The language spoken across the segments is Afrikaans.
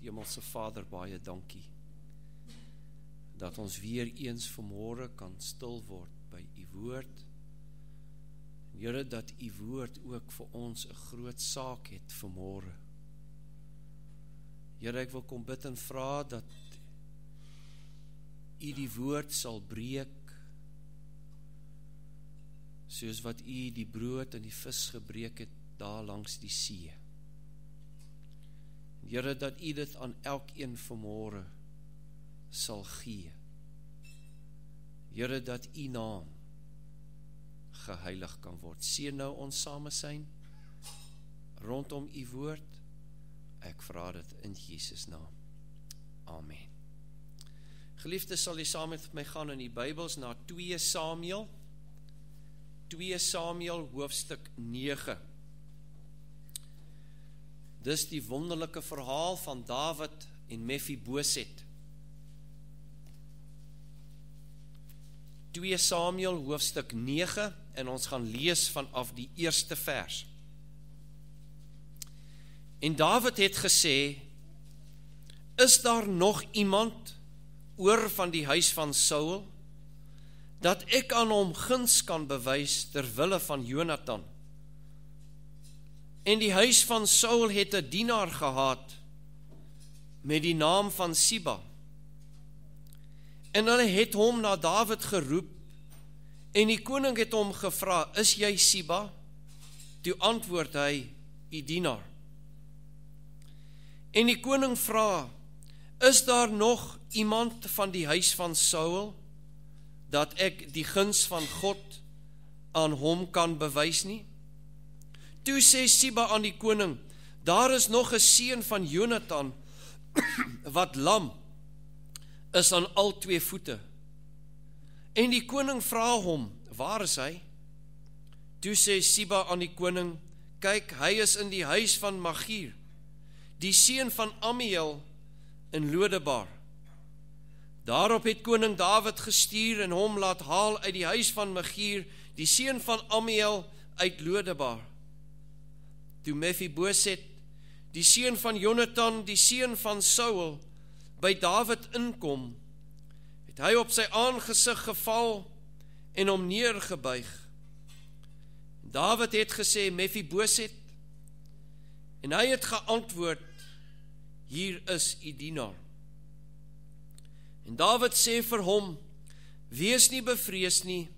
Hemelse Vader, baie dankie, dat ons weer eens vanmôre kan stil word by u woord. Here, dat u woord ook vir ons 'n groot saak het vanmôre. Here, ek wil kom bid en vra dat u die woord sal breek, soos wat u die brood en die vis gebreek het daar langs die see. Here, dat u dit aan elkeen vanmôre sal gee. Here, dat u naam geheilig kan word. Seën nou ons samesyn rondom u woord. Ek vra dit in Jesus naam. Amen. Geliefdes, sal jy saam met my gaan in die Bybels na 2 Samuel hoofstuk 9. Dis die wonderlike verhaal van Dawid en Mephiboset. 2 Samuel hoofstuk 9 en ons gaan lees vanaf die eerste vers. En Dawid het gesê, is daar nog iemand oor van die huis van Saul, dat ek aan hom guns kan bewys ter wille van Jonathan? En die huis van Saul het 'n dienaar gehad met die naam van Siba. En hulle het hom na Dawid geroep, en die koning het hom gevra, is jy Siba? Toe antwoord hy, die dienaar. En die koning vra, is daar nog iemand van die huis van Saul, dat ek die guns van God aan hom kan bewys nie? Toe sê Siba aan die koning, daar is nog 'n seun van Jonathan, wat lam is aan al 2 voete. En die koning vra hom, waar is hy? Toe sê Siba aan die koning, kyk, hy is in die huis van Magier, die seun van Amiel in Lodebar. Daarop het koning Dawid gestuur en hom laat haal uit die huis van Magier, die seun van Amiel uit Lodebar. Toe Mephiboset, die seun van Jonathan, die seun van Saul, by Dawid inkom, het hy op sy aangesig geval en hom neergebuig. Dawid het gesê, Mephiboset, en hy het geantwoord, hier is u dienaar. En Dawid sê vir hom, wees nie bevrees nie,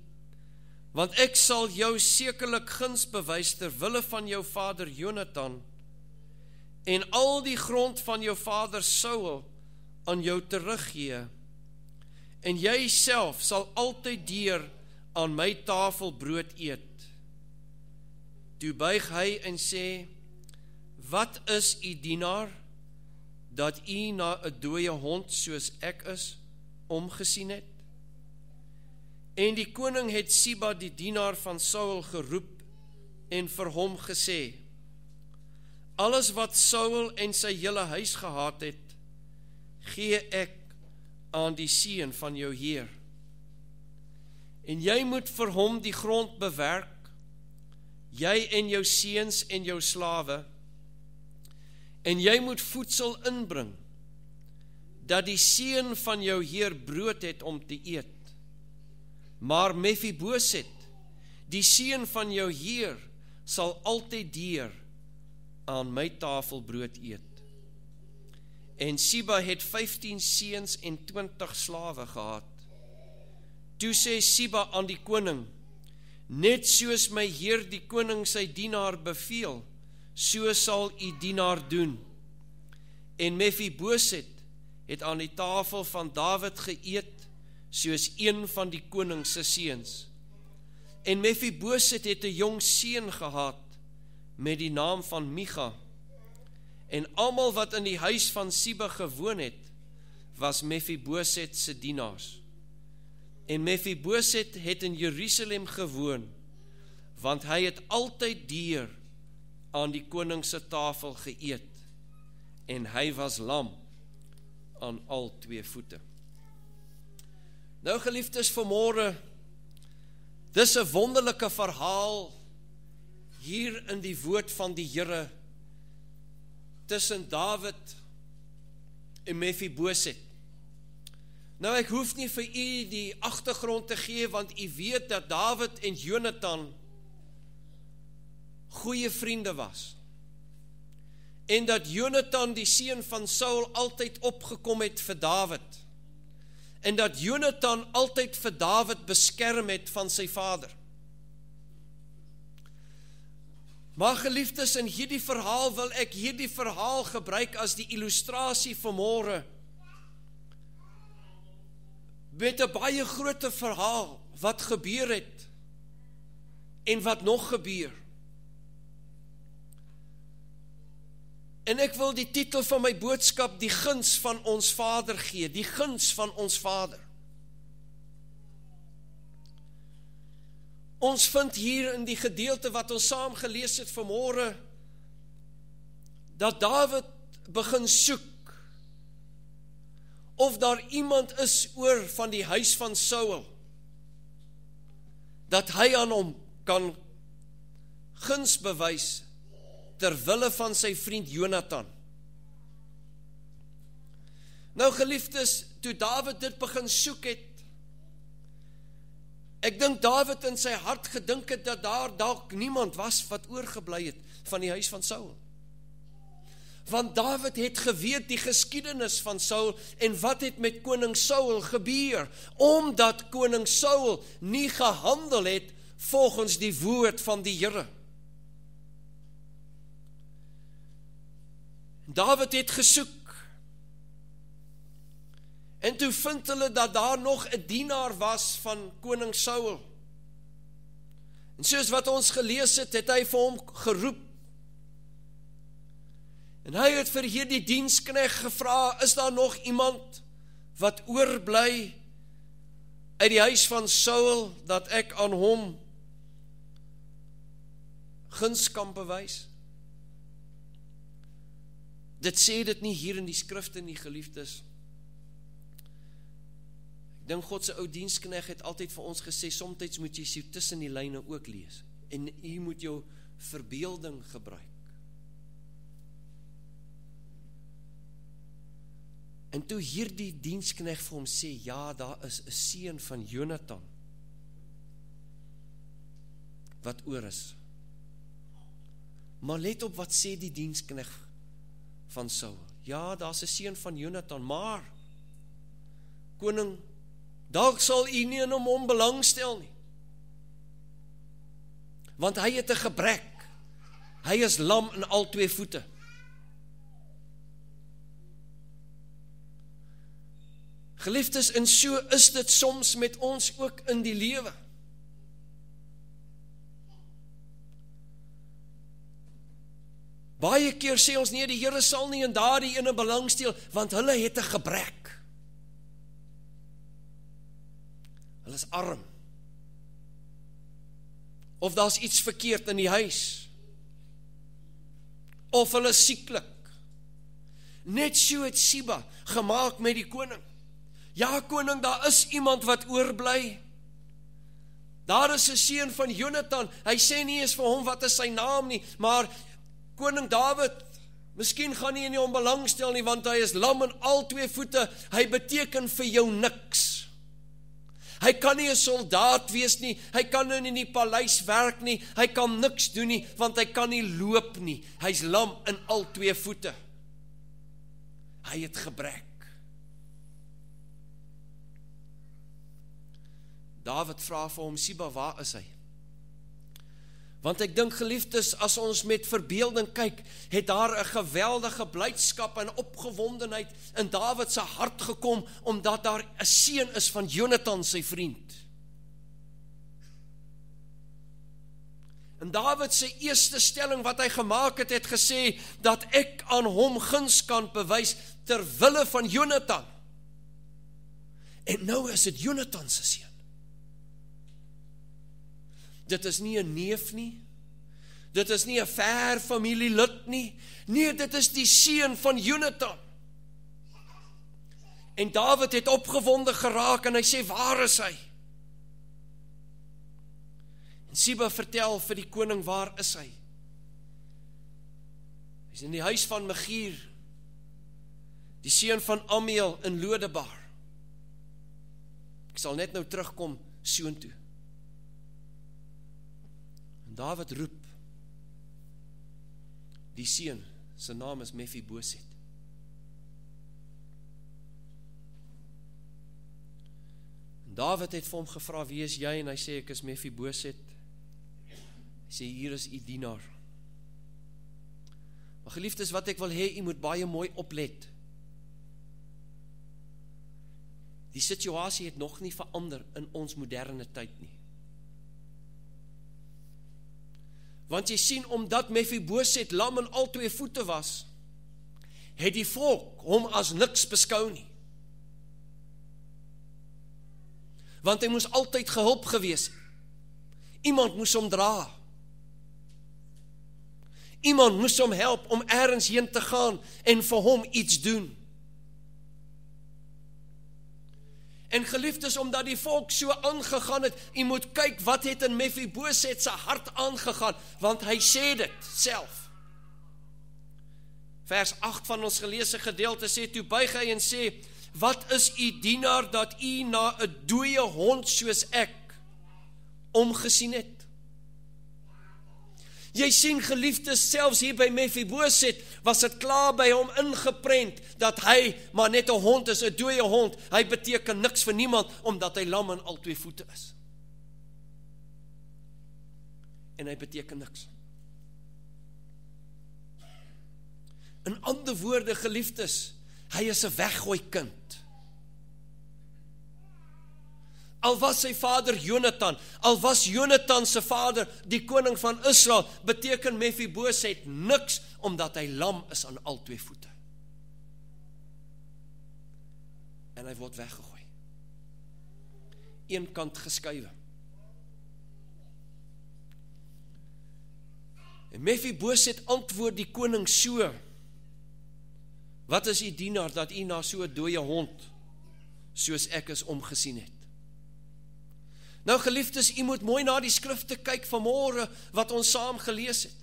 want ek sal jou sekerlik guns bewys ter wille van jou vader Jonathan, en al die grond van jou vader Saul aan jou teruggee, en jy self sal altyd deur aan my tafel brood eet. Toe buig hy en sê, wat is u dienaar, dat u na 'n dooie hond soos ek is, omgesien het? En die koning het Siba die dienaar van Saul geroep en vir hom gesê, alles wat Saul en sy hele huis gehad het, gee ek aan die seun van jou heer. En jy moet vir hom die grond bewerk, jy en jou seuns en jou slawe, en jy moet voedsel inbring, dat die seun van jou heer brood het om te eet. Maar Mephiboset, die seun van jou heer, sal altyd deur aan my tafel brood eet. En Siba het 15 seuns en 20 slawe gehad. Toe sê Siba aan die koning, net soos my heer die koning sy dienaar beveel, so sal u dienaar doen. En Mephiboset het aan die tafel van Dawid geëet, soos een van die koning se seuns. En Mephiboset het 'n jong seun gehad, met die naam van Micha. En almal wat in die huis van Siba gewoon het, was Mephiboset se dienaars. En Mephiboset het in Jerusalem gewoon, want hy het altyd deur aan die koning se tafel geëet, en hy was lam aan al 2 voete. Nou geliefdes, vanmôre, dis 'n wonderlike verhaal hier in die woord van die Here tussen Dawid en Mephiboset. Nou, ek hoef nie vir u die agtergrond te gee, want u weet dat Dawid en Jonathan goeie vriende was. En dat Jonathan, die seun van Saul, altyd opgekom het vir Dawid. En dat Jonathan altyd vir Dawid beskerm het van sy vader. Maar geliefdes, in hierdie verhaal wil ek hierdie verhaal gebruik as die illustrasie vanmôre met 'n baie groot verhaal wat gebeur het en wat nog gebeur. En ek wil die titel van my boodskap die guns van ons Vader gee, die guns van ons Vader. Ons vind hier in die gedeelte wat ons saam gelees het vanmôre, dat Dawid begin soek of daar iemand is oor van die huis van Saul, dat hy aan hom kan guns bewys ter wille van sy vriend Jonathan. Nou geliefdes, toe Dawid dit begin soek het, ek dink Dawid in sy hart gedink het dat daar dalk niemand was wat oorgebly het van die huis van Saul. Want Dawid het geweet die geskiedenis van Saul en wat het met koning Saul gebeur, omdat koning Saul nie gehandel het volgens die woord van die Here. Dawid het gesoek, en toe vind hulle dat daar nog 'n dienaar was van koning Saul. En soos wat ons gelees het, het hy vir hom geroep. En hy het vir hierdie diensknegt gevra, is daar nog iemand wat oorbly uit die huis van Saul, dat ek aan hom guns kan bewys? Dit sê dit nie hier in die skrifte nie, geliefdes. Ek dink God se ou diensknegt het altyd vir ons gesê, soms moet jy so tussen die lyne ook lees, en jy moet jou verbeelding gebruik. En toe hierdie diensknegt vir hom sê, ja, daar is 'n seun van Jonathan, wat oor is. Maar let op wat sê die diensknegt van Saul. Ja, daar's 'n seun van Jonathan, maar koning, dalk sal u nie in hom belangstel nie. Want hy het 'n gebrek. Hy is lam in al twee voete. Geliefdes, en so is dit soms met ons ook in die lewe. Baie keer sê ons, nee, die Here sal nie in daardie ene belangstel, want hulle het 'n gebrek. Hulle is arm. Of daar's iets verkeerd in die huis. Of hulle is sieklik. Net so het Siba gemaak met die koning. Ja, koning, daar is iemand wat oorbly. Daar is 'n seun van Jonathan. Hy sê nie eens vir hom wat is sy naam nie, maar koning Dawid, miskien gaan nie in hom belangstel nie, want hy is lam in al twee voete. Hy beteken vir jou niks. Hy kan nie 'n soldaat wees nie, hy kan nie in die paleis werk nie, hy kan niks doen nie, want hy kan nie loop nie. Hy's lam in al twee voete. Hy het gebrek. Dawid vra vir hom, Siba, waar is hy? Want ek dink, geliefdes, as ons met verbeelding kyk, het daar 'n geweldige blydskap en opgewondenheid in Dawid se hart gekom, omdat daar 'n seun is van Jonathan, sy vriend. En Dawid se eerste stelling wat hy gemaak het, het gesê, dat ek aan hom guns kan bewys, ter wille van Jonathan. En nou is dit Jonathan se seun. Dit is nie 'n neef nie, dit is nie 'n ver familielid nie, nee, dit is die seun van Jonathan. En Dawid het opgewonde geraak en hy sê, waar is hy? En Siba vertel vir die koning, waar is hy? Hy's in die huis van Megier. die seun van Amiel in Lodebar. Ek sal net nou terugkom soontoe. En Dawid roep die seun, sy naam is Mephiboset. En Dawid het vir hom gevra, wie is jy? En hy sê, ek is Mephiboset. Hy sê, hier is u dienaar. Maar geliefdes, wat ek wil hê, u moet baie mooi oplet. Die situasie het nog nie verander in ons moderne tyd nie. Want jy sien, omdat Mephiboset lam en al twee voete was, het die volk hom as niks beskou nie. Want hy moes altyd gehulp gewees. Iemand moes hom dra. Iemand moes hom help om ergens heen te gaan en vir hom iets doen. En geliefdes, omdat die volk so aangegaan het, jy moet kyk wat het in Mephiboset se hart aangegaan, want hy sê dit self. Vers 8 van ons geleesde gedeelte sê, toe buig hy en sê, wat is u dienaar dat u na 'n dooie hond soos ek omgesien het? Jy sien geliefdes, selfs hier by Mephiboset was dit klaar by hom ingeprent dat hy maar net 'n hond is, 'n dooie hond. Hy beteken niks vir niemand omdat hy lam aan al twee voete is. En hy beteken niks. In ander woorde, geliefdes, hy is 'n weggooi kind. Al was sy vader Jonathan, al was Jonathan sy vader die koning van Israel, beteken Mephiboset niks, omdat hy lam is aan al twee voete. En hy word weggegooi. Een kant geskuiwe. En Mephiboset antwoord die koning so, wat is u dienaar dat u na so 'n dooie hond, soos ek is, omgesien het? Nou geliefdes, u moet mooi na die skrifte kyk vanmôre wat ons saam gelees het.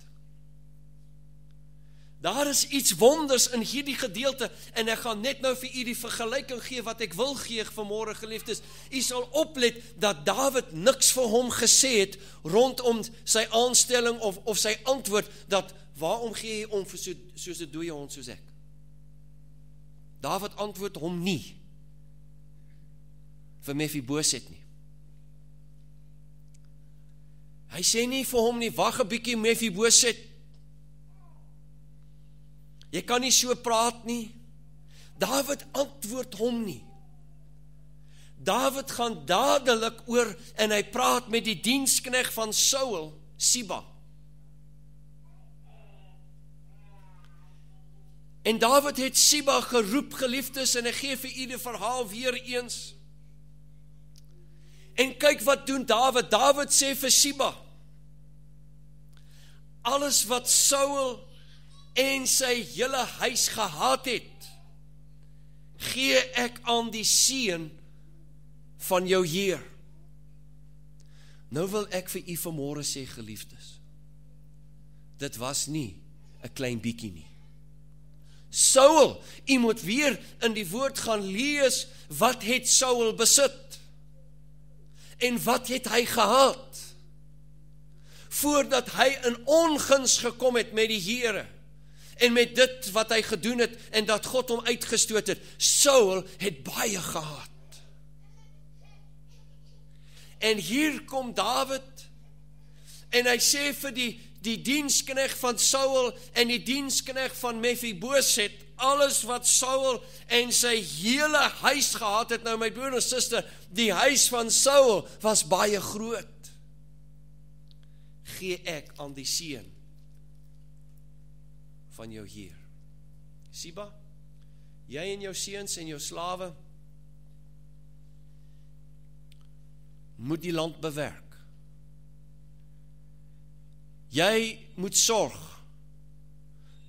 Daar is iets wonders in hierdie gedeelte en ek gaan net nou vir u die vergelyking gee wat ek wil gee vanmôre, geliefdes. U sal oplet dat Dawid niks vir hom gesê het rondom sy aanstelling of sy antwoord dat waarom gee jy om vir soos 'n dooie hond soos ek? Dawid antwoord hom nie vir Mephiboset nie. Hy sê nie vir hom nie, wag 'n bietjie Mephiboset. Jy kan nie so praat nie. Dawid antwoord hom nie. Dawid gaan dadelik oor en hy praat met die dienskneg van Saul, Siba. En Dawid het Siba geroep, geliefdes, en ek gee vir u die verhaal weer eens. En kyk wat doen Dawid. Dawid sê vir Siba, alles wat Saul en sy hele huis gehaat het, gee ek aan die seun van jou Heer. Nou wil ek vir u vanmôre sê, geliefdes, dit was nie 'n klein bietjie nie. Saul, u moet weer in die woord gaan lees, wat het Saul besit? En wat het hy gehaat? Voordat hy in onguns gekom het met die Here, en met dit wat hy gedoen het, en dat God hom uitgestoot het, Saul het baie gehaat. En hier kom Dawid, en hy sê vir die dienskneg van Saul, en die dienskneg van Mephiboset, alles wat Saul en sy hele huis gehad het. Nou my broer en suster, die huis van Saul was baie groot. Gee ek aan die seun van jou Heer. Siba, jy en jou seuns en jou slawe moet die land bewerk. Jy moet sorg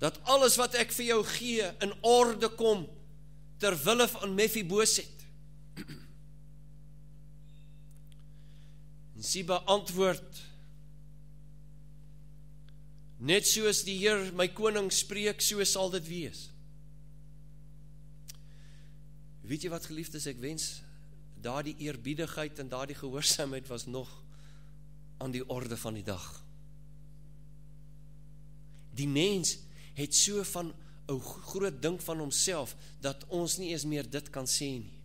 dat alles wat ek vir jou gee in orde kom ter wille van Mephiboset. En Siba antwoord, net soos die Heer my koning spreek, so sal dit wees. Weet jy wat geliefdes, ek wens, daardie eerbiedigheid en daardie gehoorsaamheid was nog aan die orde van die dag. Die mens het so van 'n groot ding van homself, dat ons nie eens meer dit kan sê nie.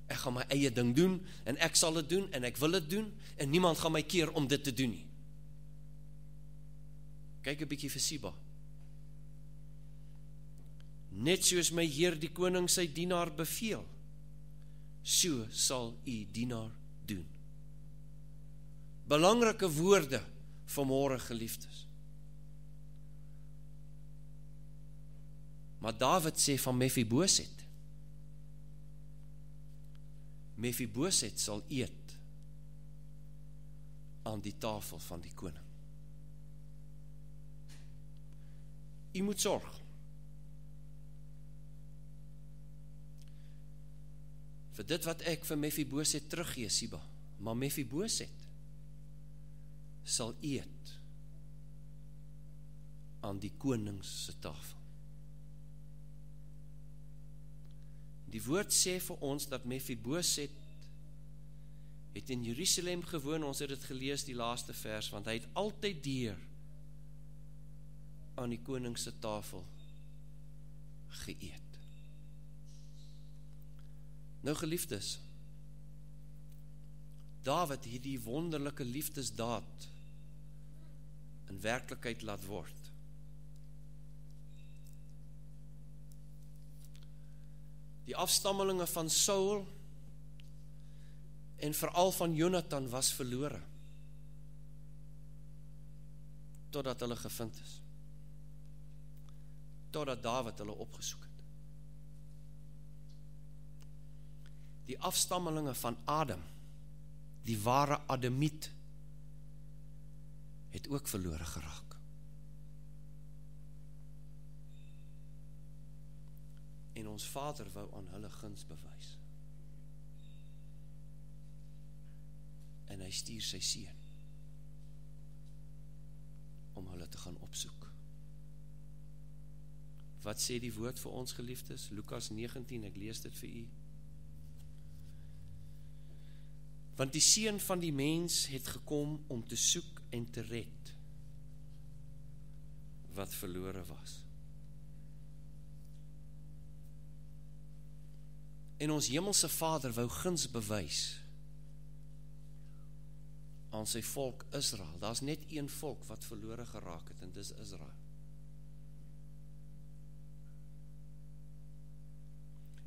Ek gaan my eie ding doen, en ek sal dit doen, en ek wil dit doen, en niemand gaan my keer om dit te doen nie. Kyk 'n bietjie vir Siba. Net soos my Heer die koning sy dienaar beveel, so sal u dienaar doen. Belangrike woorde vanmôre, geliefdes. Maar Dawid sê van Mephiboset, Mephiboset sal eet aan die tafel van die koning. U moet sorg vir dit wat ek vir Mephiboset teruggee, Siba, maar Mephiboset sal eet aan die koning se tafel. Die woord sê vir ons dat Mephiboset het in Jerusalem gewoon, ons het dit gelees die laaste vers, want hy het altyd deur aan die koning se tafel geëet. Nou geliefdes, Dawid het die wonderlike liefdesdaad in werklikheid laat word. Die afstammelinge van Saul en veral van Jonathan was verlore, totdat hulle gevind is, totdat Dawid hulle opgesoek het. Die afstammelinge van Adam, die ware Adamiet, het ook verlore geraak. En ons Vader wou aan hulle guns bewys. En hy stuur sy seun om hulle te gaan opsoek. Wat sê die woord vir ons, geliefdes? Lukas 19, ek lees dit vir u. Want die seun van die mens het gekom om te soek en te red wat verlore was. En ons hemelse Vader wou guns bewys aan sy volk Israel. Daar's net een volk wat verlore geraak het, en dis Israel.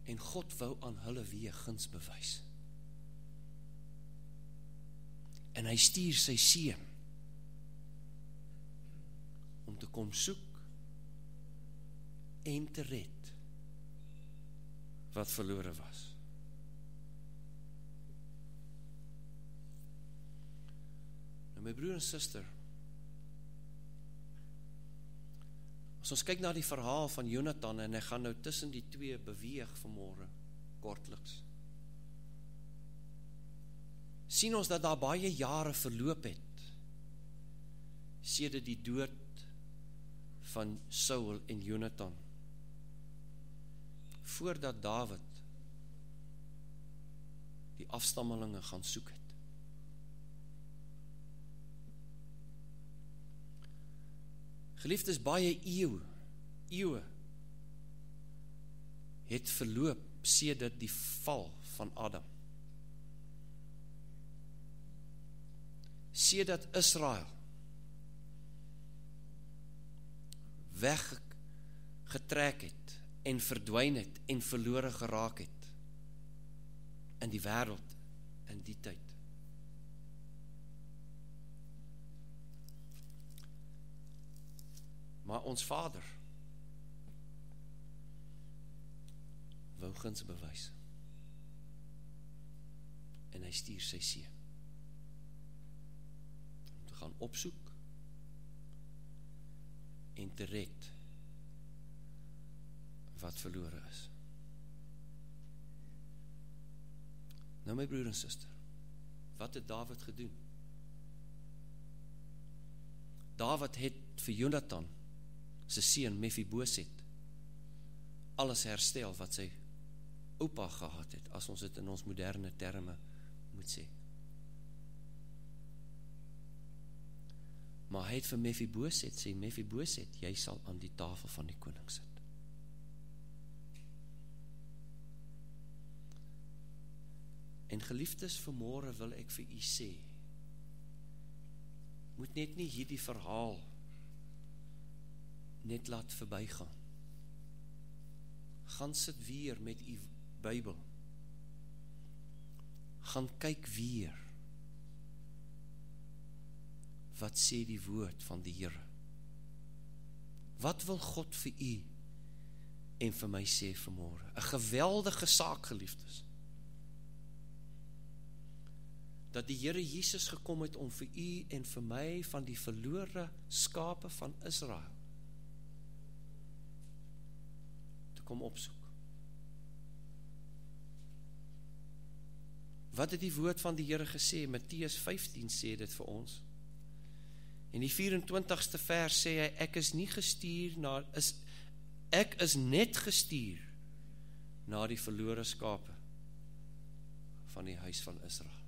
En God wou aan hulle weer guns bewys. En hy stuur sy seun om te kom soek en te red wat verlore was. Nou my broer en suster, as ons kyk na die verhaal van Jonathan, en ek gaan nou tussen die twee beweeg vanmôre, kortliks, sien ons dat daar baie jare verloop het sedert die dood van Saul en Jonathan, voordat Dawid die afstammelinge gaan soek het. Geliefdes, baie eeue het verloop sedert die val van Adam. Sedert Israel weggetrek het en verdwyn het en verlore geraak het in die wêreld in die tyd. Maar ons Vader wou guns bewys, en hy stuur sy seun om te gaan opsoek en te red wat verlore is. Nou my broer en suster, wat het Dawid gedoen? Dawid het vir Jonathan, sy seun Mephiboset, alles herstel wat sy oupa gehad het, as ons dit in ons moderne terme moet sê. Maar hy het vir Mephiboset sê, Mephiboset, jy sal aan die tafel van die koning sit. En geliefdes, vanmôre wil ek vir u sê, moet net nie hierdie verhaal net laat verbygaan. Gaan sit weer met u Bybel. Gaan kyk weer. Wat sê die woord van die Here? Wat wil God vir u en vir my sê vanmôre? 'n geweldige saak, geliefdes. Dat die Here Jesus gekom het om vir u en vir my van die verlore skape van Israel te kom opsoek. Wat het die woord van die Here gesê? Matteus 15 sê dit vir ons. En die 24ste vers sê hy, ek is net gestuur na die verlore skape van die huis van Israel.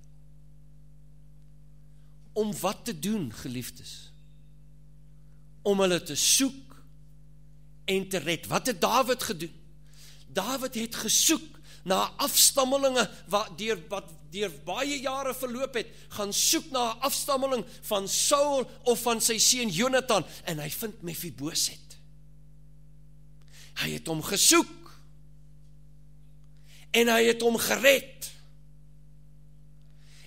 Om wat te doen, geliefdes? Om hulle te soek en te red. Wat het Dawid gedoen? Dawid het gesoek na afstammelinge wat deur baie jare verloop het, gaan soek na 'n afstammeling van Saul of van sy seun Jonathan, en hy vind Mephiboset. Hy het hom gesoek en hy het hom gered.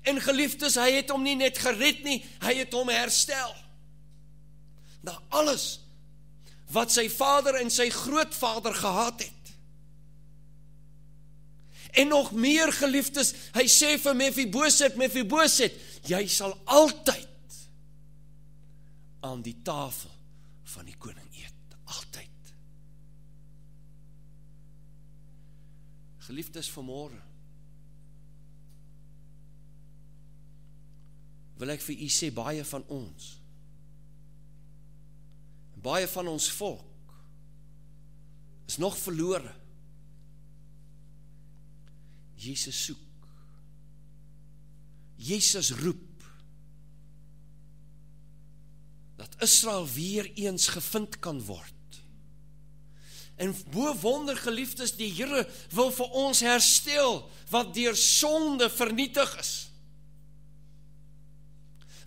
En geliefdes, hy het hom nie net gered nie, hy het hom herstel. Na alles wat sy vader en sy grootvader gehad het. En nog meer, geliefdes, hy sê vir Mephiboset, Mephiboset, jy sal altyd aan die tafel van die koning eet. Altyd. Geliefdes, vanmôre wil ek vir u sê, baie van ons, baie van ons volk, is nog verlore. Jesus soek. Jesus roep, dat Israel weer eens gevind kan word. En bo wonder, geliefdes, die Here wil vir ons herstel, wat deur sonde vernietig is.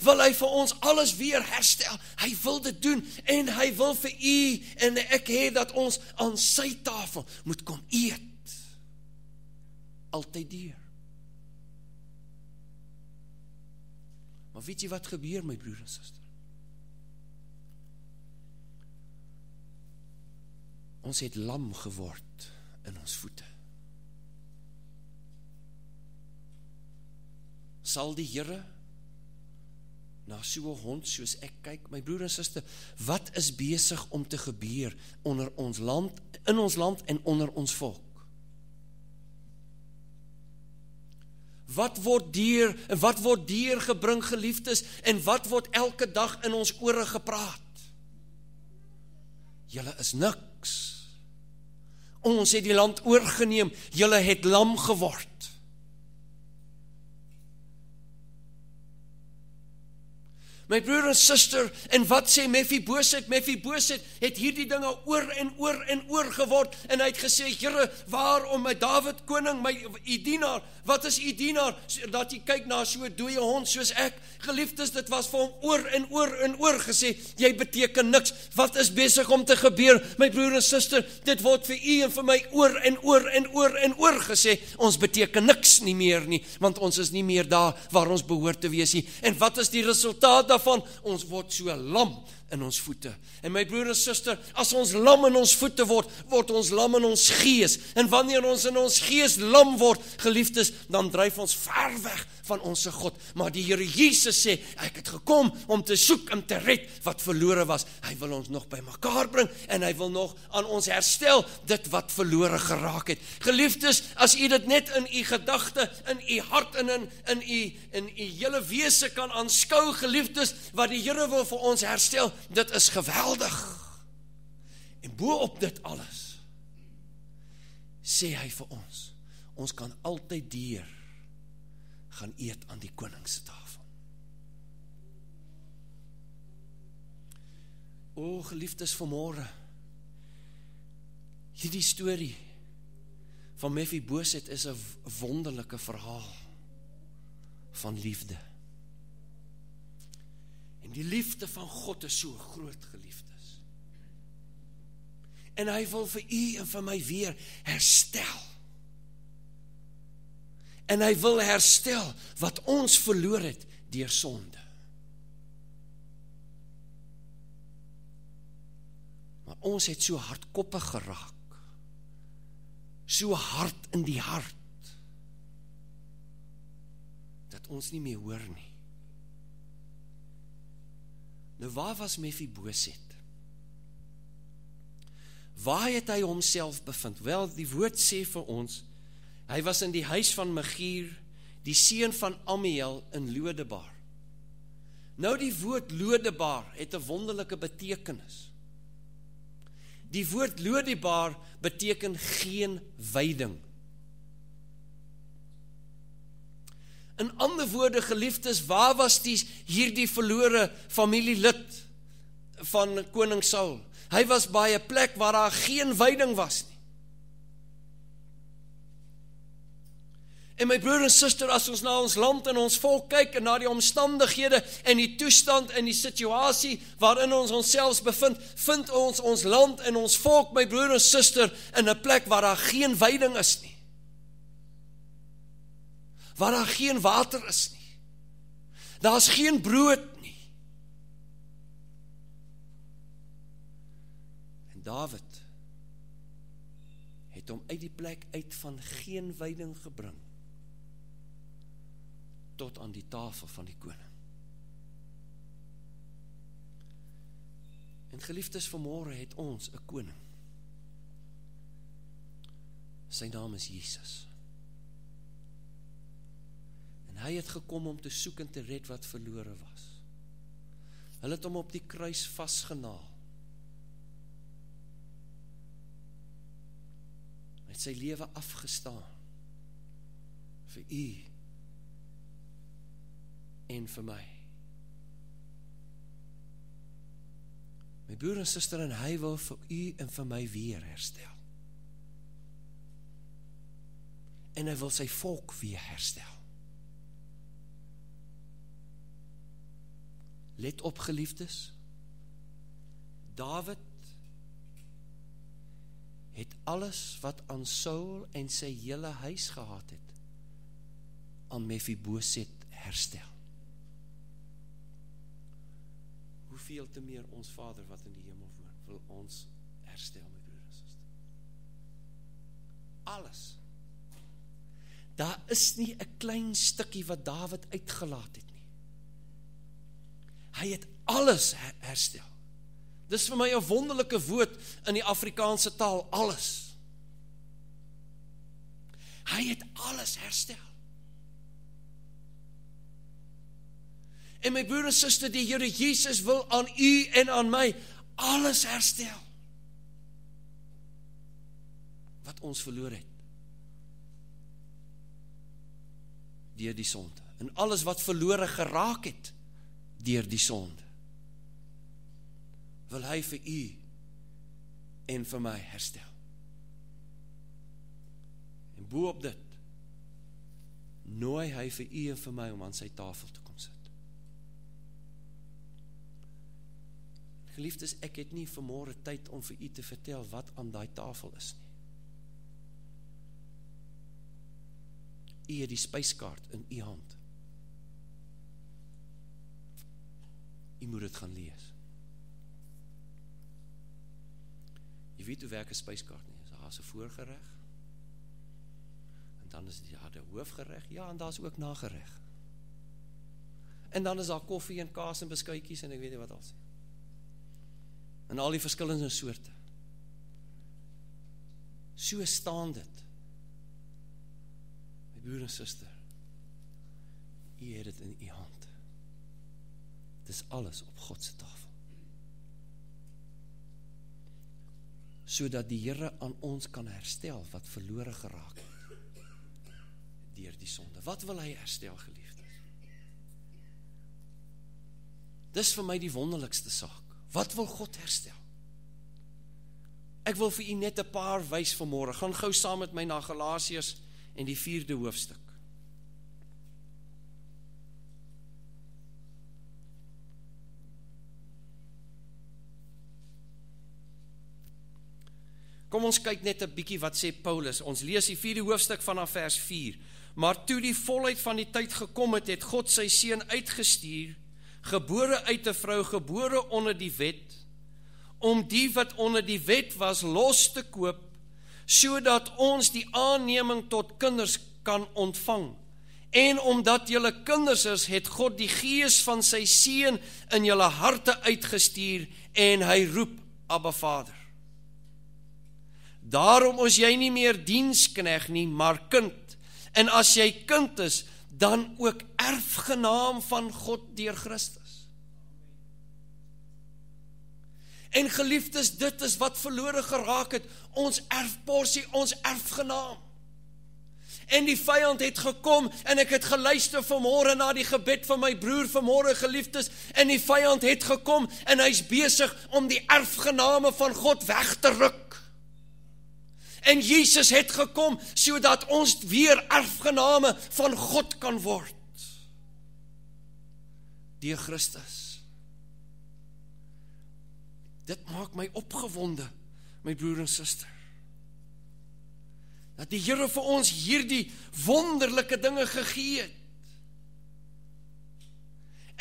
Wil hy vir ons alles weer herstel. Hy wil dit doen, en hy wil vir u en ek hê dat ons aan sy tafel moet kom eet. Altyd deur. Maar weet jy wat gebeur, my broer en suster? Ons het lam geword in ons voete. Sal die Here na so 'n hond soos ek kyk, my broer en suster, wat is besig om te gebeur onder ons land, in ons land en onder ons volk? Wat word deur gebring, geliefdes, en wat word elke dag in ons ore gepraat? Julle is niks. Ons het die land oorgeneem, julle het lam geword. My broer en suster, en wat sê Mephiboset? Mephiboset het hierdie dinge oor en oor geword, en hy het gesê, Here, waarom my Dawid koning, my u dienaar, wat is u dienaar, dat hy kyk na so 'n dooie hond soos ek? Geliefdes, dit was vir hom oor en oor gesê, jy beteken niks. Wat is besig om te gebeur, my broer en suster? Dit word vir u en vir my oor gesê, ons beteken niks nie meer nie, want ons is nie meer daar waar ons behoort te wees nie. En wat is die resultaat daarvan? Ons word so lam in ons voete. En my broer en suster, as ons lam in ons voete word ons lam in ons gees. En wanneer ons in ons gees lam word, geliefdes, dan dryf ons ver weg van ons God. Maar die Here Jesus sê, ek het gekom om te soek en te red wat verlore was. Hy wil ons nog by mekaar bring, en hy wil nog aan ons herstel dit wat verlore geraak het. Geliefdes, as u dit net in u gedagte, in u hart en in u hele wese kan aanskou, geliefdes, wat die Here wil vir ons herstel, dit is geweldig. En bo op dit alles, sê hy vir ons, ons kan altyd deur gaan eet aan die koningse tafel. O geliefdes vanmôre, hierdie storie van Mephiboset is 'n wonderlike verhaal van liefde. En die liefde van God is so groot, geliefdes. En hy wil vir u en vir my weer herstel. En hy wil herstel wat ons verloor het deur sonde. Maar ons het so hardkoppig geraak. So hard in die hart, dat ons nie meer hoor nie. Nou waar was Mephiboset? Waar het hy homself bevind? Wel, die woord sê vir ons, hy was in die huis van Machir, die seun van Amiel in Lodebar. Nou die woord Lodebar het 'n wonderlike betekenis. Die woord Lodebar beteken geen veiding. In ander woorde, geliefdes, waar was hierdie verlore familielid van koning Saul? Hy was by 'n plek waar daar geen veiding was nie. En my broer en suster, as ons na ons land en ons volk kyk en na die omstandighede en die toestand en die situasie waarin ons onsself bevind, vind ons land en ons volk, my broer en suster, in 'n plek waar daar geen veiding is nie. Waar daar geen water is nie. Daar's geen brood nie. En Dawid het hom uit die plek uit van geen veiding gebring tot aan die tafel van die koning. En geliefdes, vanmôre het ons 'n koning. Sy naam is Jesus. En hy het gekom om te soek en te red wat verlore was. Hulle het hom op die kruis vasgenaal. Hy het sy lewe afgestaan vir u en vir my. My broer en suster, en hy wil vir u en vir my weer herstel. En hy wil sy volk weer herstel. Let op, geliefdes, Dawid het alles wat aan Saul en sy hele huis gehad het, aan Mephiboset herstel. Hoeveel te meer ons Vader wat in die hemel woon, wil ons herstel, my broer en suster. Alles. Daar is nie 'n klein stukkie wat Dawid uitgelaat het nie. Hy het alles herstel. Dis vir my 'n wonderlike woord in die Afrikaanse taal, alles. Hy het alles herstel. En my broer en suster, die Here Jesus wil aan u en aan my alles herstel wat ons verloor het deur die sonde, en alles wat verlore geraak het deur die sonde, wil hy vir u en vir my herstel. En bo op dit nooi hy vir u en vir my om aan sy tafel te kom sit. Geliefdes, ek het nie vanmôre tyd om vir u te vertel wat aan daai tafel is nie. U het die spyskaart in u hand. U moet dit gaan lees. Jy weet hoe werk 'n spyskaart nie. Daar's 'n voorgereg. En dan is daar die hoofgereg. Ja, en daar's ook nagereg. En dan is daar koffie en kaas en beskuitjies en ek weet nie wat als. En al die verskillende soorte. So staan dit. My broer en suster, u het dit in u hand. Dis alles op God se tafel. Sodat die Here aan ons kan herstel wat verlore geraak het. deur die sonde. Wat wil hy herstel, geliefdes? Dis vir my die wonderlikste saak. Wat wil God herstel? Ek wil vir u net 'n paar wys vanmôre. Gaan gou saam met my na Galasiërs en die 4de hoofstuk. Kom ons kyk net 'n bietjie wat sê Paulus. Ons lees die 4de hoofstuk vanaf vers 4. Maar toe die volheid van die tyd gekom het, het God sy seun uitgestuur, gebore uit 'n vrou, gebore onder die wet, om die wat onder die wet was los te koop, sodat ons die aanneming tot kinders kan ontvang. En omdat julle kinders is, het God die gees van sy seun in julle harte uitgestuur, en hy roep, Abba Vader. Daarom is jy nie meer diensknegt nie, maar kind. En as jy kind is, dan ook erfgenaam van God deur Christus. En geliefdes, dit is wat verlore geraak het, ons erfporsie, ons erfgenaam. En die vyand het gekom, en ek het geluister vanmôre na die gebed van my broer vanmôre, geliefdes, en die vyand het gekom, en hy's besig om die erfgename van God weg te ruk. En Jesus het gekom, sodat ons weer erfgename van God kan word. Deur Christus. Dit maak my opgewonde, my broer en suster. Dat die Here vir ons hierdie wonderlike dinge gegee het.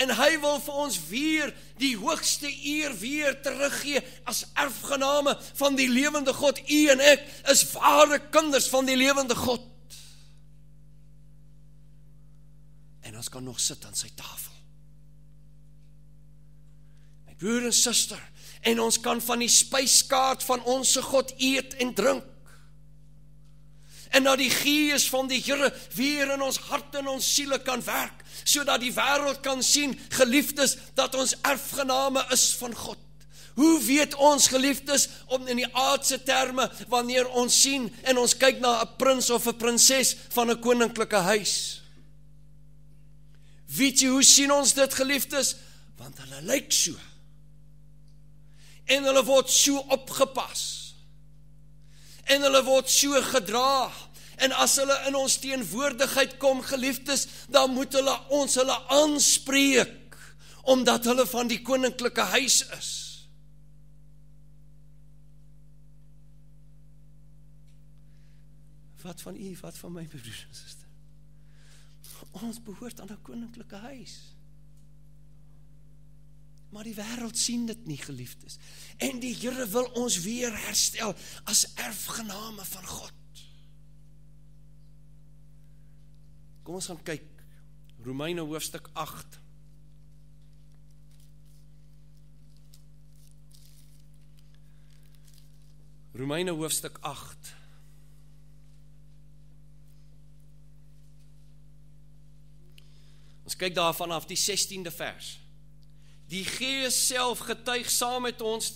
En hy wil vir ons weer die hoogste eer weer teruggee as erfgename van die lewende God. U en ek is ware kinders van die lewende God. En ons kan nog sit aan sy tafel. My broer en suster, en ons kan van die spyskaart van ons God eet en drink. En dat die gees van die Here weer in ons harte en ons siele kan werk, sodat die wêreld kan sien, geliefdes, dat ons erfgename is van God. Hoe weet ons, geliefdes, om in die aardse terme, wanneer ons sien en ons kyk na 'n prins of 'n prinses van 'n koninklike huis? Weet jy hoe sien ons dit, geliefdes? Want hulle lyk so. En hulle word so opgepas. En hulle word so gedra. En as hulle in ons teenwoordigheid kom, geliefdes, dan moet ons hulle aanspreek, omdat hulle van die koninklike huis is. Wat van u, wat van my broers en susters? Ons behoort aan 'n koninklike huis. Maar die wêreld sien dit nie, geliefdes. En die Here wil ons weer herstel as erfgename van God. Kom ons gaan kyk, Romeine hoofstuk 8. Romeine hoofstuk 8. Ons kyk daar vanaf die 16de vers. Die Gees self getuig saam met ons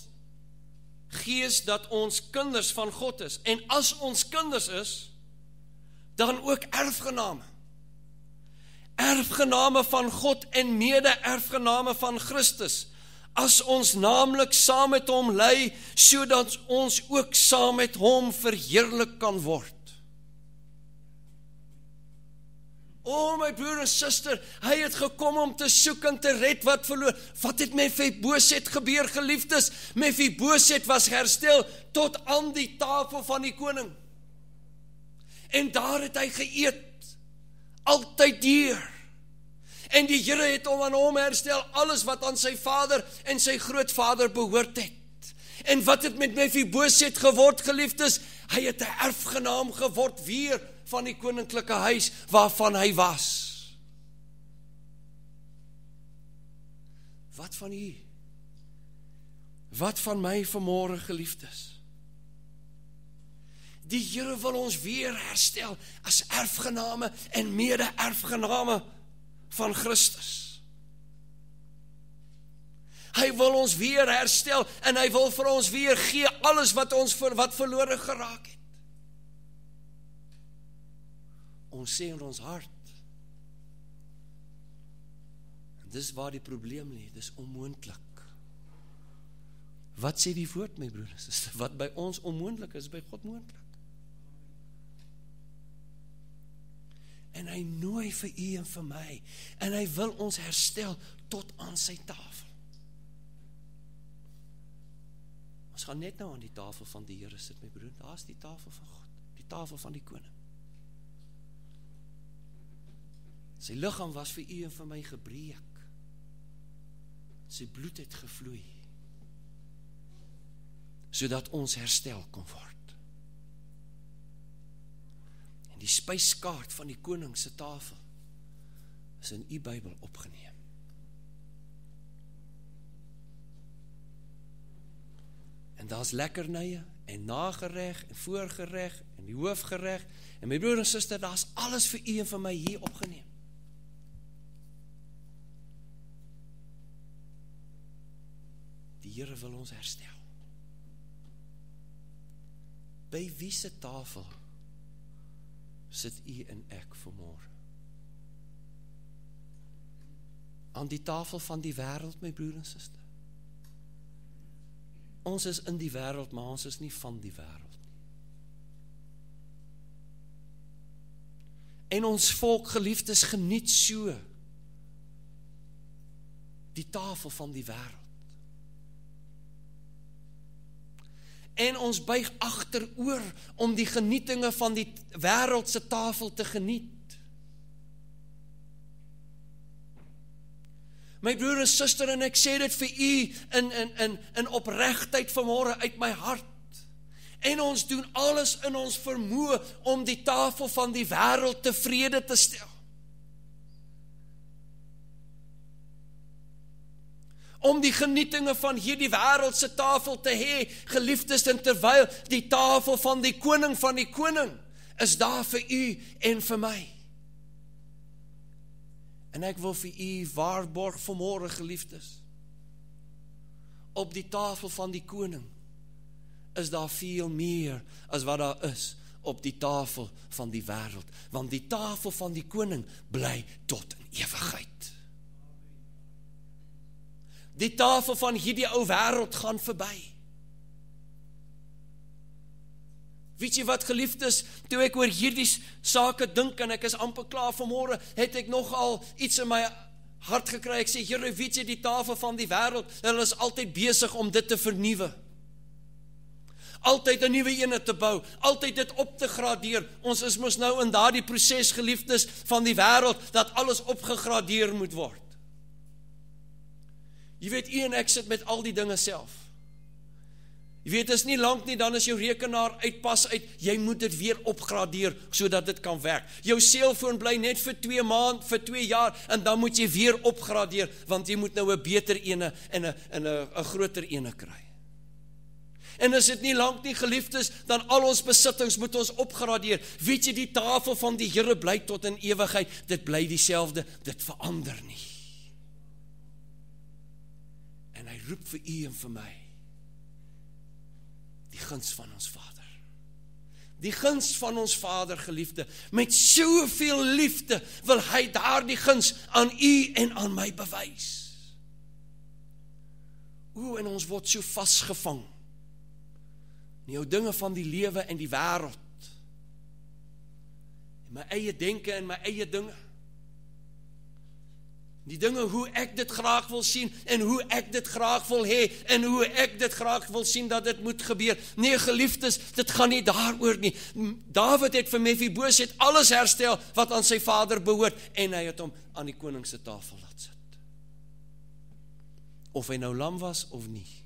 gees dat ons kinders van God is. En as ons kinders is, dan ook erfgename. Erfgename van God en mede-erfgename van Christus. As ons naamlik saam met hom ly, sodat ons ook saam met hom verheerlik kan word. O my broer en suster, hy het gekom om te soek en te red wat verloor. Wat het Mefiboset gebeur, geliefdes? Mefiboset was herstel tot aan die tafel van die koning. En daar het hy geëet, altyd deur. En die Here het hom aan hom herstel, alles wat aan sy vader en sy grootvader behoort het. En wat het met Mefiboset geword, geliefdes? Hy het 'n erfgenaam geword weer van die koninklike huis waarvan hy was. Wat van u? Wat van my vanmôre, geliefdes? Die Here wil ons weer herstel as erfgename en mede-erfgename van Christus. Hy wil ons weer herstel en hy wil vir ons weer gee alles wat ons wat verlore geraak het. ons sê in ons hart. En dis waar die probleem lê, dis onmoontlik. Wat sê die woord, my broers en susters? Wat by ons onmoontlik is, by God moontlik. En hy nooi vir u en vir my, en hy wil ons herstel tot aan sy tafel. Ons gaan net nou aan die tafel van die Here sit, my broer. Daar is die tafel van God, die tafel van die koning. Sy liggaam was vir u en vir my gebreek. Sy bloed het gevloei, sodat ons herstel kon word. En die spyskaart van die koning se tafel is in u Bybel opgeneem. En daar's lekkernye en nagereg en voorgereg en die hoofgereg. En my broer en suster, daar's alles vir u en vir my hier opgeneem. Die Here wil ons herstel. By wie se tafel sit u en ek vanmôre? Aan die tafel van die wêreld, my broer en suster. Ons is in die wêreld, maar ons is nie van die wêreld nie. En ons volk, geliefdes, geniet so die tafel van die wêreld. En ons buig agteroor om die genietinge van die wêreldse tafel te geniet. My broer en suster, en ek sê dit vir u in opregtheid vanmôre uit my hart. En ons doen alles in ons vermoë om die tafel van die wêreld tevrede te stel. Om die genietinge van hierdie wêreldse tafel te hê, geliefdes, en terwyl die tafel van die koning is daar vir u en vir my. En ek wil vir u waarborg vanmôre, geliefdes, op die tafel van die koning is daar veel meer as wat daar is op die tafel van die wêreld, want die tafel van die koning bly tot in ewigheid. Die tafel van hierdie ou wêreld gaan verby. Weet jy wat, geliefdes, toe ek oor hierdie sake dink en ek is amper klaar vanmôre, het ek nogal iets in my hart gekry. Ek sê, Here, weet jy, die tafel van die wêreld, hulle is altyd besig om dit te vernuwe. Altyd 'n nuwe ene te bou, altyd dit op te gradeer. Ons is mos nou in daardie proses, geliefdes, van die wêreld, dat alles opgegradeer moet word. Jy weet, u en ek sit met al die dinge self. Jy weet, is nie lank nie, dan is jou rekenaar uitpas uit, jy moet dit weer opgradeer, sodat dit kan werk. Jou selfoon bly net vir 2 maande, vir 2 jaar, en dan moet jy weer opgradeer, want jy moet nou 'n beter ene en 'n groter ene kry. En is dit nie lank nie, geliefdes, dan al ons besittings moet ons opgradeer. Weet jy, die tafel van die Here bly tot in ewigheid, dit bly dieselfde, dit verander nie. En hy roep vir u en vir my, die guns van ons Vader. Die guns van ons Vader, geliefde, met soveel liefde wil hy daardie guns aan u en aan my bewys. En ons word so vasgevang in jou dinge van die lewe en die wêreld, en my eie denke en my eie dinge. Die dinge hoe ek dit graag wil sien, en hoe ek dit graag wil hê, en hoe ek dit graag wil sien dat dit moet gebeur. Nee, geliefdes, dit gaan nie daaroor nie. Dawid het vir Mefiboset alles herstel wat aan sy vader behoort, en hy het hom aan die koning se tafel laat sit. Of hy nou lam was of nie,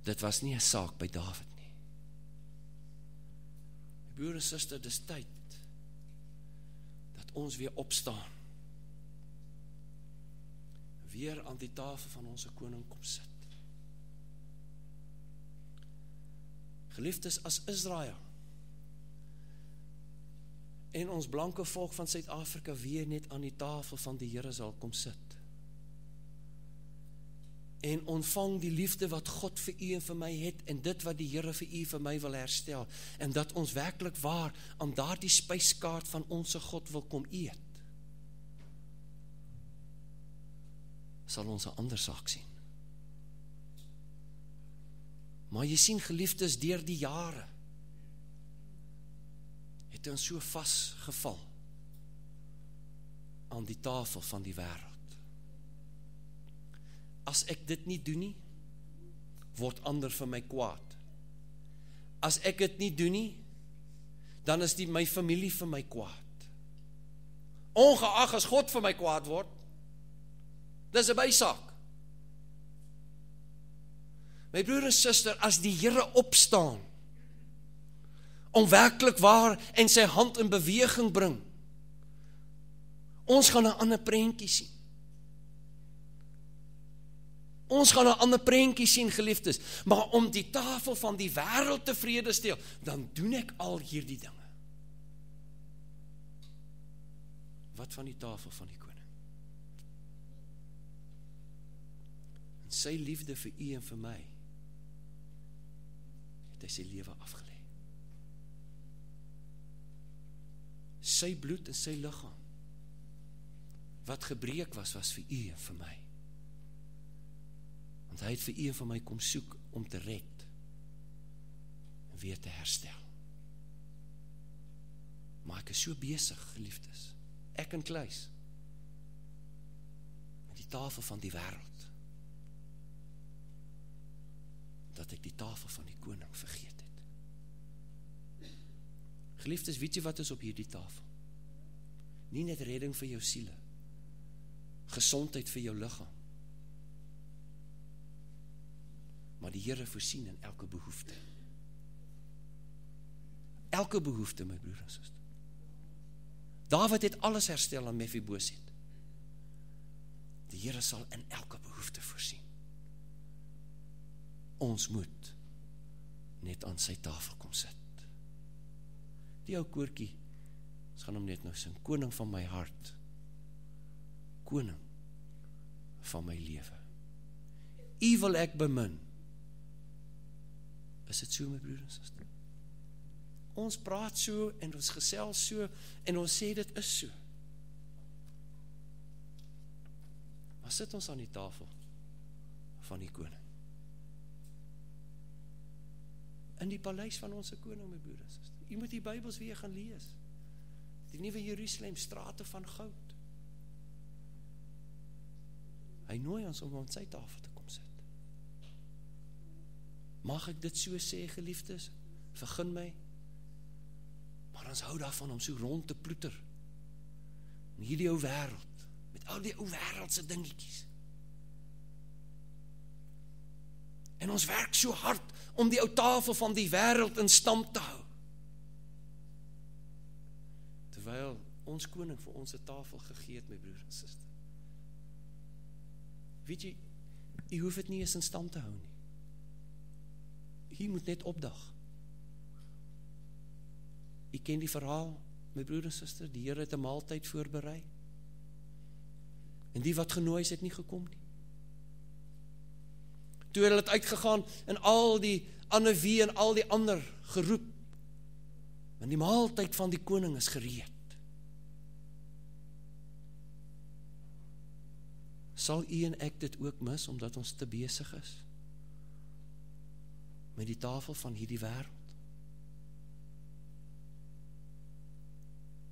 dit was nie 'n saak by Dawid nie. My broer en suster, dis tyd dat ons weer opstaan, weer aan die tafel van ons koning kom sit. Geliefdes, as Israel en ons blanke volk van Suid-Afrika weer net aan die tafel van die Here sal kom sit, en ontvang die liefde wat God vir u en vir my het, en dit wat die Here vir u en vir my wil herstel, en dat ons werklik waar aan daardie spyskaart van onsse God wil kom eet, sal ons 'n ander saak sien. Maar jy sien, geliefdes, deur die jare het ons so vasgeval aan die tafel van die wêreld. As ek dit nie doen nie, word ander vir my kwaad. As ek dit nie doen nie, dan is my familie vir my kwaad. Ongeag as God vir my kwaad word, dis 'n bysaak. My broer en suster, as die Here opstaan, om werklik waar en sy hand in beweging bring, ons gaan 'n ander prentjie sien. Ons gaan 'n ander prentjie sien, geliefdes, maar om die tafel van die wêreld tevrede stel, dan doen ek al hierdie dinge. Wat van die tafel van die koning? En sy liefde vir u en vir my, het hy sy lewe afgelê. Sy bloed en sy liggaam, wat gebreek was vir u en vir my. Want hy het vir u en vir my kom soek om te red en weer te herstel. Maar ek is so besig, geliefdes, ek en Kluis, met die tafel van die wêreld, dat ek die tafel van die koning vergeet het. Geliefdes, weet jy wat is op hierdie tafel? Nie net redding vir jou siele, gesondheid vir jou liggaam, maar die Here voorsien in elke behoefte. Elke behoefte, my broer en suster. Dawid het alles herstel aan Mephiboset. Die Here sal in elke behoefte voorsien. Ons moet net aan sy tafel kom sit. Die ou koortjie, ons gaan hom net nou sing, koning van my hart, koning van my lewe. U wil ek bemin. Is dit so, my broer en suster? Ons praat so, en ons gesels so, en ons sê dit is so. Maar sit ons aan die tafel van die koning? In die paleis van ons koning, my broer en suster. U moet die Bybels weer gaan lees. Die nuwe Jerusalem, strate van goud. Hy nooi ons om aan sy tafel te kom sit. Mag ek dit so sê, geliefdes? Vergun my. Maar ons hou daarvan om so rond te ploeter. In hierdie ou wêreld, met al die ou wêreldse dingetjies. En ons werk so hard om die ou tafel van die wêreld in stand te hou. Terwyl ons koning vir ons 'n tafel gegee het, my broer en suster. Weet jy, jy hoef dit nie eens in stand te hou nie. Jy moet net opdag. Jy ken die verhaal, my broer en suster, die Here het 'n maaltyd voorberei. En die wat genooi is, het nie gekom nie. Toe hulle het uitgegaan en al die ander wie en al die ander geroep. Want die maaltyd van die koning is gereed. Sal u en ek dit ook mis, omdat ons te besig is met die tafel van hierdie wêreld?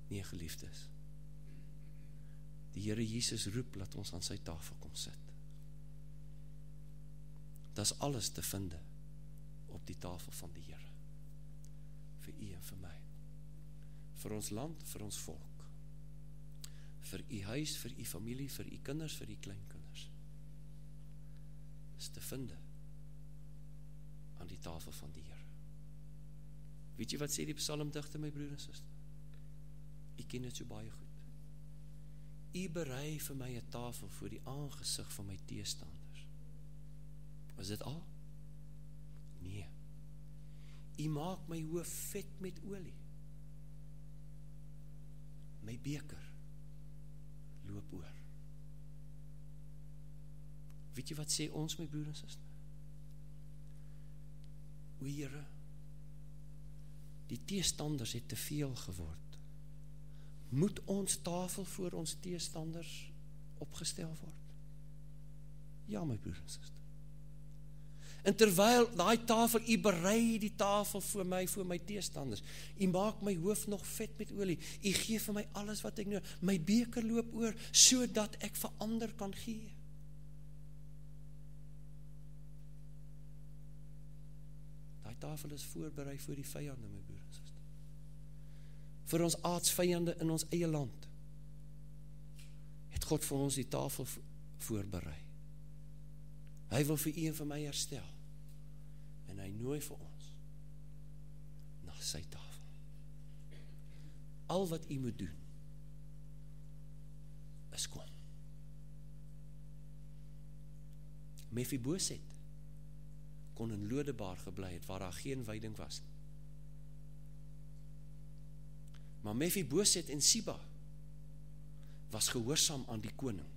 Nee, geliefdes. Die Here Jesus roep, laat ons aan sy tafel kom sit. Dit is alles te vind op die tafel van die Here. Vir u en vir my. Vir ons land, vir ons volk. Vir u huis, vir u familie, vir u kinders, vir u kleinkinders. Is te vind aan die tafel van die Here. Weet jy wat sê die psalmdigter, my broer en suster? Ek ken dit so baie goed. U berei vir my 'n tafel voor die aangesig van my teestanders. Is dit al? Nee. U maak my hoof vet met olie. My beker loop oor. Weet jy wat sê ons, my broer en suster? O Here, die teestanders het te veel geword. Moet ons tafel voor ons teestanders opgestel word? Ja, my broer en suster. En terwyl daai tafel, u berei die tafel vir my teestanders. U maak my hoof nog vet met olie. U gee vir my alles wat ek nodig. My beker loop oor, sodat ek vir ander kan gee. Daai tafel is voorberei vir die vyande, my broer en suster. Vir ons aardsvyande in ons eie land. Het God vir ons die tafel voorberei. Hy wil vir u en vir my herstel. En hy nooi vir ons na sy tafel. Al wat u moet doen, is kom. Mephiboset kon in Lodebar gebly het, waar daar geen veiding was nie. Maar Mephiboset en Siba was gehoorsaam aan die koning.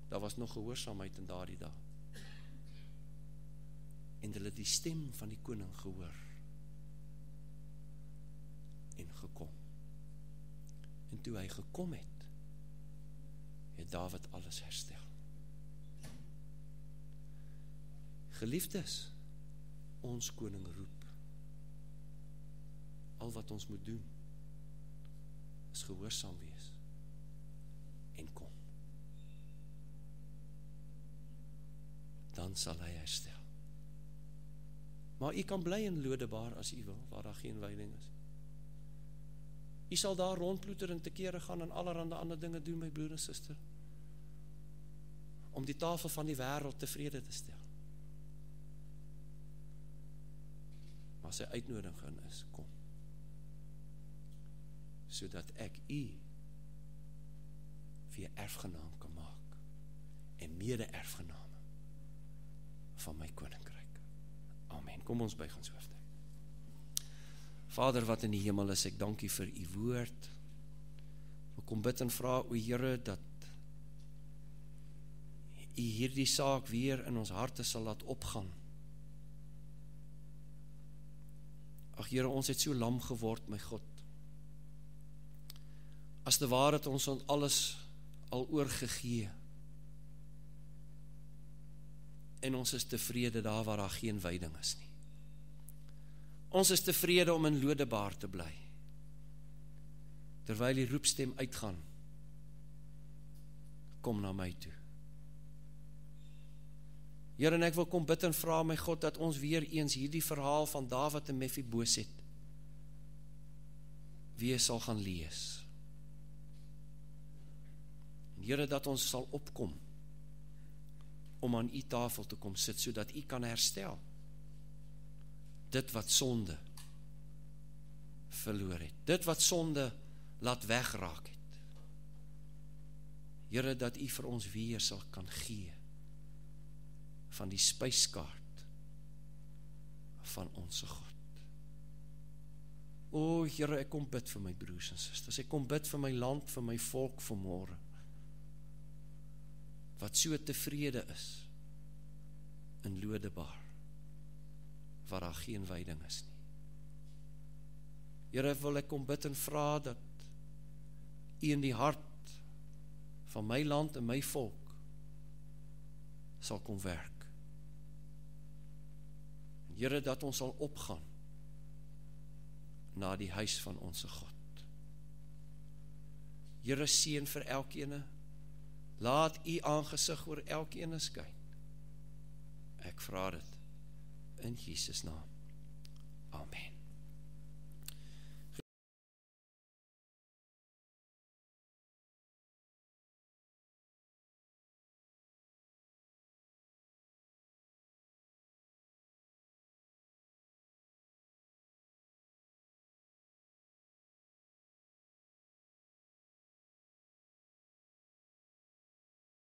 Daar was nog gehoorsaamheid in daardie dag. En hulle die stem van die koning gehoor en gekom. En toe hy gekom het Dawid alles herstel. Geliefdes, ons koning roep. Al wat ons moet doen is gehoorsaam wees en kom. Dan sal hy herstel. Maar u kan bly in Lodebar as u wil, waar daar geen veiding is. U sal daar rondploeter en te kere gaan en allerhande ander dinge doen, my broer en suster, om die tafel van die wêreld tevrede te stel. Maar sy uitnodiging is, kom, sodat ek u weer erfgenaam kan maak en mede-erfgename van my koninkryk. Amen. Kom ons buig ons hoofde. Vader wat in die hemel is, ek dank u vir u woord. Ek kom bid en vra, o Here, dat u hierdie saak weer in ons harte sal laat opgaan. Ag Here, ons het so lam geword, my God. As te waar het ons alles al oorgegee. En ons is tevrede daar waar daar geen veiding is nie. Ons is tevrede om in Lodebar te bly. Terwyl die roepstem uitgaan, kom na my toe. Here, en ek wil kom bid en vra, my God, dat ons weer eens hierdie verhaal van Dawid en Mephiboset weer sal gaan lees. En Here, dat ons sal opkom om aan u tafel te kom sit, sodat u kan herstel dit wat sonde verloor het, dit wat sonde laat wegraak het. Here, dat u vir ons weer sal kan gee van die spyskaart van ons God. O Here, ek kom bid vir my broers en susters, ek kom bid vir my land, vir my volk vanmôre, wat so tevrede is in Lodebar, waar daar geen veiding is nie. Here, wil ek kom bid en vra dat u in die hart van my land en my volk sal kom werk. Here, dat ons sal opgaan na die huis van ons God. Here, seën vir elkeen, laat u aangesig oor elkeen skyn. Ek vra dit in Jesus naam. Amen.